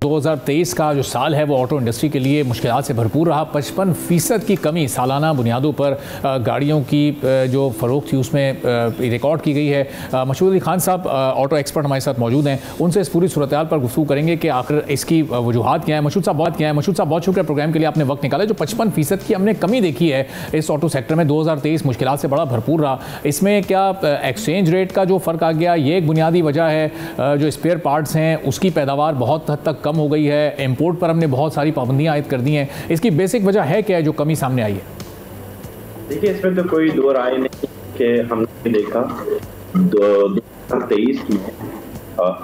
2023 का जो साल है वो ऑटो इंडस्ट्री के लिए मुश्किलात से भरपूर रहा। 55% की कमी सालाना बुनियादों पर गाड़ियों की जो फ़रोख्त थी उसमें रिकॉर्ड की गई है। मशहूर अली खान साहब ऑटो एक्सपर्ट हमारे साथ मौजूद हैं, उनसे इस पूरी सूरत हाल पर गुफ्तगू करेंगे कि आखिर इसकी वजूहात क्या है। मशहूद साहब बहुत शुक्रिया प्रोग्राम के लिए, आपने वक्त निकाला। जो 55% की हमने कमी देखी है इस ऑटो सेक्टर में, 2023 मुश्किलात से बड़ा भरपूर रहा। इसमें क्या एक्सचेंज रेट का जो फ़र्क आ गया ये एक बुनियादी वजह है? जो स्पेयर पार्ट्स हैं उसकी पैदावार बहुत हद तक कम हो गई है, इंपोर्ट पर हमने बहुत सारी पाबंदियां आयद कर दी हैं, इसकी बेसिक वजह है क्या है जो कमी सामने आई है? देखिए, इसमें तो कोई दो राय नहीं कि हमने देखा 2023 में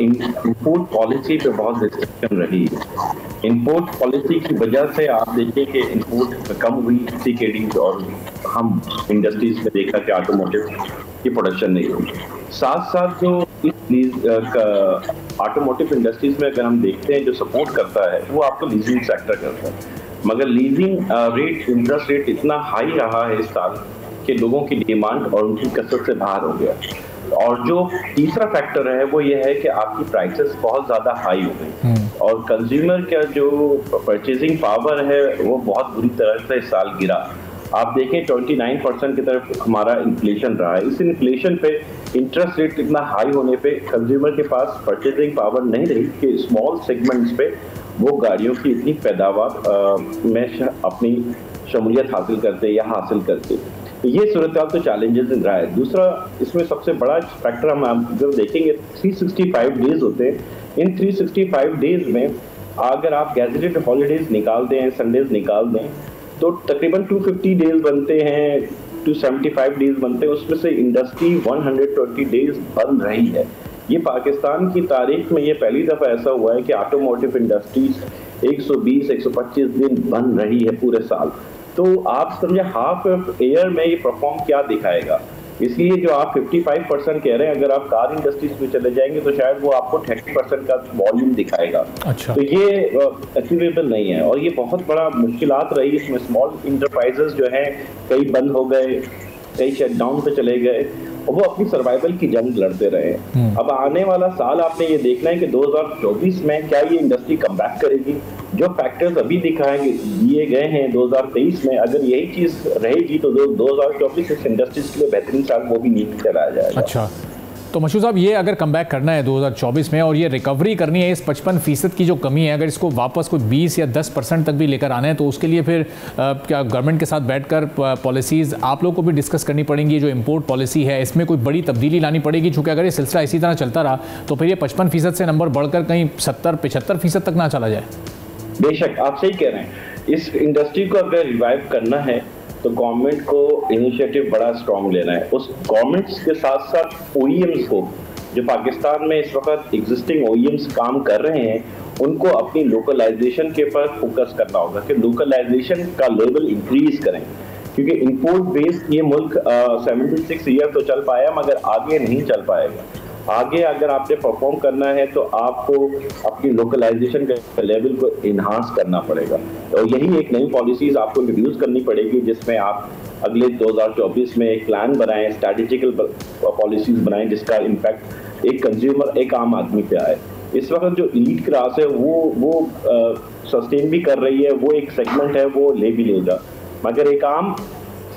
इंपोर्ट पॉलिसी पे बहुत रिस्ट्रिक्शन रही है। इंपोर्ट पॉलिसी की वजह से आप देखिए कि इंपोर्ट कम हुई सीकेडीज, और हम इंडस्ट्रीज में देखा कि ऑटोमोटिव की प्रोडक्शन नहीं हुई। साथ साथ जो इस ऑटोमोटिव इंडस्ट्रीज में अगर हम देखते हैं जो सपोर्ट करता है वो आपको लीजिंग सेक्टर करता है, मगर लीजिंग रेट, इंटरेस्ट रेट इतना हाई रहा है इस साल कि लोगों की डिमांड और उनकी कसरत से बाहर हो गया। और जो तीसरा फैक्टर है वो ये है कि आपकी प्राइसेस बहुत ज़्यादा हाई हो गई और कंज्यूमर का जो परचेजिंग पावर है वो बहुत बुरी तरह से इस साल गिरा। आप देखें 29% की तरफ हमारा इन्फ्लेशन रहा है। इस इन्फ्लेशन पे इंटरेस्ट रेट इतना हाई होने पे कंज्यूमर के पास परचेजिंग पावर नहीं रही कि स्मॉल सेगमेंट्स पे वो गाड़ियों की इतनी पैदावार में अपनी शमूलियत हासिल करते या हासिल करते। ये सूरत हाल तो चैलेंजेस रहा है। दूसरा इसमें सबसे बड़ा फैक्टर हम जब देखेंगे 365 डेज होते हैं। इन 365 डेज में अगर आप गैजेटेड हॉलीडेज निकाल दें, संडेज निकाल दें, तो तकरीबन 250 डेज बनते हैं, 275 डेज बनते हैं। उसमें से इंडस्ट्री 120 डेज बंद रही है। ये पाकिस्तान की तारीख में ये पहली दफ़ा ऐसा हुआ है कि ऑटोमोटिव इंडस्ट्रीज 120-125 दिन बंद रही है पूरे साल। तो आप समझे हाफ ईयर में ये परफॉर्म क्या दिखाएगा। इसलिए जो आप 55% कह रहे हैं, अगर आप कार इंडस्ट्रीज में चले जाएंगे तो शायद वो आपको 30% का वॉल्यूम दिखाएगा। अच्छा। तो ये अचीवेबल नहीं है और ये बहुत बड़ा मुश्किलात रही। इसमें स्मॉल इंटरप्राइजेस जो हैं कई बंद हो गए, कई शटडाउन पे चले गए और वो अपनी सर्वाइवल की जंग लड़ते रहे। अब आने वाला साल आपने ये देखना है कि 2024 में क्या ये इंडस्ट्री कमबैक करेगी। जो फैक्टर्स अभी दिए गए हैं 2023 में, अगर यही चीज रहेगी तो 2024 इस इंडस्ट्रीज के लिए बेहतरीन साल वो भी नीचे चला जाएगा। अच्छा, तो मशहूद साहब ये अगर कमबैक करना है 2024 में और ये रिकवरी करनी है, इस 55% की जो कमी है अगर इसको वापस कोई 20 या 10% तक भी लेकर आना है, तो उसके लिए फिर क्या गवर्नमेंट के साथ बैठकर पॉलिसीज़ आप लोग को भी डिस्कस करनी पड़ेंगी? जो इंपोर्ट पॉलिसी है इसमें कोई बड़ी तब्दीली लानी पड़ेगी, चूँकि अगर ये सिलसिला इसी तरह चलता रहा तो फिर ये 55% से नंबर बढ़कर कहीं 70-75% तक ना चला जाए। बेशक आप सही कह रहे हैं। इस इंडस्ट्री को अगर रिवाइव करना है तो गवर्नमेंट को इनिशिएटिव बड़ा स्ट्रॉन्ग लेना है। उस गवर्नमेंट्स के साथ साथ ओईएम्स को, जो पाकिस्तान में इस वक्त एग्जिस्टिंग ओईएम्स काम कर रहे हैं, उनको अपनी लोकलाइजेशन के पर फोकस करना होगा कि लोकलाइजेशन का लेवल इंक्रीज करें, क्योंकि इंपोर्ट बेस्ड ये मुल्क 76 ईयर तो चल पाया मगर आगे नहीं चल पाएगा। आगे अगर आपने परफॉर्म करना है तो आपको अपनी लोकलाइजेशन के लेवल को इन्हांस करना पड़ेगा। तो यही एक नई पॉलिसीज आपको इंट्रोड्यूस करनी पड़ेगी जिसमें आप अगले 2024 में एक प्लान बनाएं, स्ट्रैटेजिकल पॉलिसीज बनाएं जिसका इम्पैक्ट एक कंज्यूमर, एक आम आदमी पे आए। इस वक्त जो एलीट क्लास है वो सस्टेन भी कर रही है, वो एक सेगमेंट है वो ले भी लेगा, मगर एक आम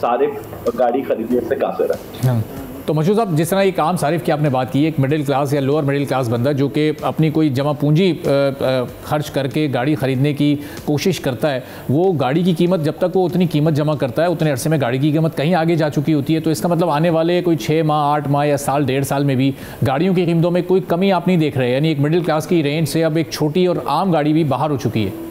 सारे गाड़ी खरीदने से कासिर है। तो मशहूद साहब, जिस तरह एक आम सारिफ की आपने बात की, एक मिडिल क्लास या लोअर मिडिल क्लास बंदा जो कि अपनी कोई जमा पूंजी खर्च करके गाड़ी ख़रीदने की कोशिश करता है, वो गाड़ी की कीमत जब तक वो उतनी कीमत जमा करता है उतने अरसे में गाड़ी की कीमत कहीं आगे जा चुकी होती है। तो इसका मतलब आने वाले कोई 6 माह, 8 माह या साल, 1.5 साल में भी गाड़ियों की कीमतों में कोई कमी आप नहीं देख रहे, यानी एक मिडिल क्लास की रेंज से अब एक छोटी और आम गाड़ी भी बाहर हो चुकी है।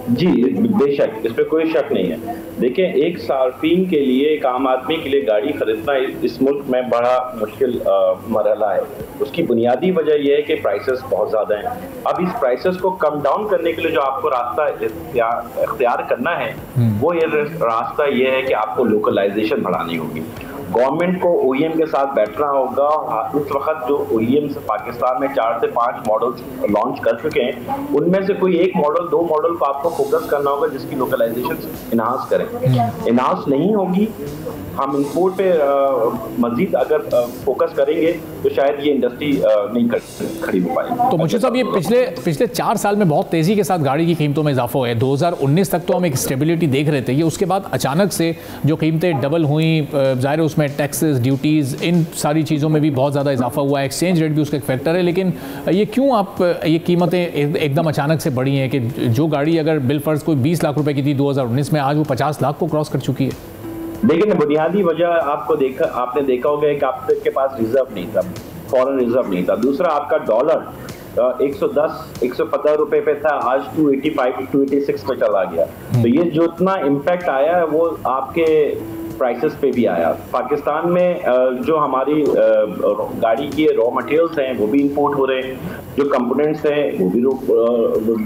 जी बेशक, इस पर कोई शक नहीं है। देखिए, एक सार्फिन के लिए, एक आम आदमी के लिए गाड़ी खरीदना इस मुल्क में बड़ा मुश्किल मरहला है। उसकी बुनियादी वजह यह है कि प्राइसेस बहुत ज़्यादा हैं। अब इस प्राइसेस को कम डाउन करने के लिए जो आपको रास्ता इख्तियार करना है वो ये रास्ता ये है कि आपको लोकलाइजेशन बढ़ानी होगी। गवर्नमेंट को ओईएम के साथ बैठना होगा। इस वक्त जो ओईएम्स पाकिस्तान में 4 से 5 मॉडल्स लॉन्च कर चुके हैं, उनमें से कोई एक मॉडल, 2 मॉडल को आपको फोकस करना होगा जिसकी लोकलाइजेशन इनहांस करें। इनहांस नहीं होगी, हम इंपोर्ट पे मजीद अगर फोकस करेंगे तो शायद ये इंडस्ट्री नहीं खड़ी हो पाएगी। तो मुझे साहब, ये पिछले 4 साल में बहुत तेजी के साथ गाड़ी की कीमतों में इजाफा हुआ है। 2019 तक तो हम एक स्टेबिलिटी देख रहे थे, ये उसके बाद अचानक से जो कीमतें डबल हुई, ज़ाहिर है उसमें टैक्सेस, ड्यूटीज़, इन सारी चीज़ों में भी बहुत ज़्यादा इजाफा हुआ है, एक्सचेंज रेट भी उसका एक फैक्टर है। लेकिन ये क्यों आप ये कीमतें एकदम अचानक से बढ़ी हैं कि जो गाड़ी अगर बिल फर्ज कोई 20 लाख रुपए की थी 2019 में, आज वो 50 लाख को क्रॉस कर चुकी है? देखिए, बुनियादी वजह आपने देखा होगा कि आपके पास रिजर्व नहीं था, फॉरेन रिजर्व नहीं था। दूसरा, आपका डॉलर 110-115 रुपए पे था, आज 285-286 पे चला गया। तो ये जो इतना इम्पैक्ट आया है वो आपके प्राइसेस पे भी आया। पाकिस्तान में जो हमारी गाड़ी की रॉ मटेरियल्स हैं वो भी इंपोर्ट हो रहे हैं, जो कंपोनेंट्स हैं वो भी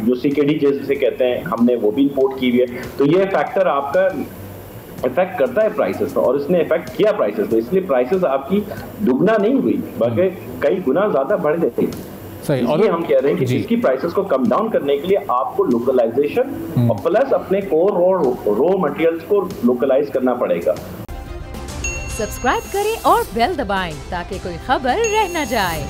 जो सीकेडी जैसे कहते हैं हमने वो भी इंपोर्ट की हुई है। तो ये फैक्टर आपका इफेक्ट करता है प्राइसेस पर, और इसने इफेक्ट किया प्राइसेस पर। इसलिए प्राइसेस आपकी दुगना नहीं हुई बल्कि कई गुना ज्यादा बढ़ गए थे। सही, और हम कह रहे हैं कि इसकी प्राइसेस को कम डाउन करने के लिए आपको लोकलाइजेशन और प्लस अपने कोर रॉ मटेरियल्स को लोकलाइज करना पड़ेगा। सब्सक्राइब करें और बेल दबाएं ताकि कोई खबर रह न जाए।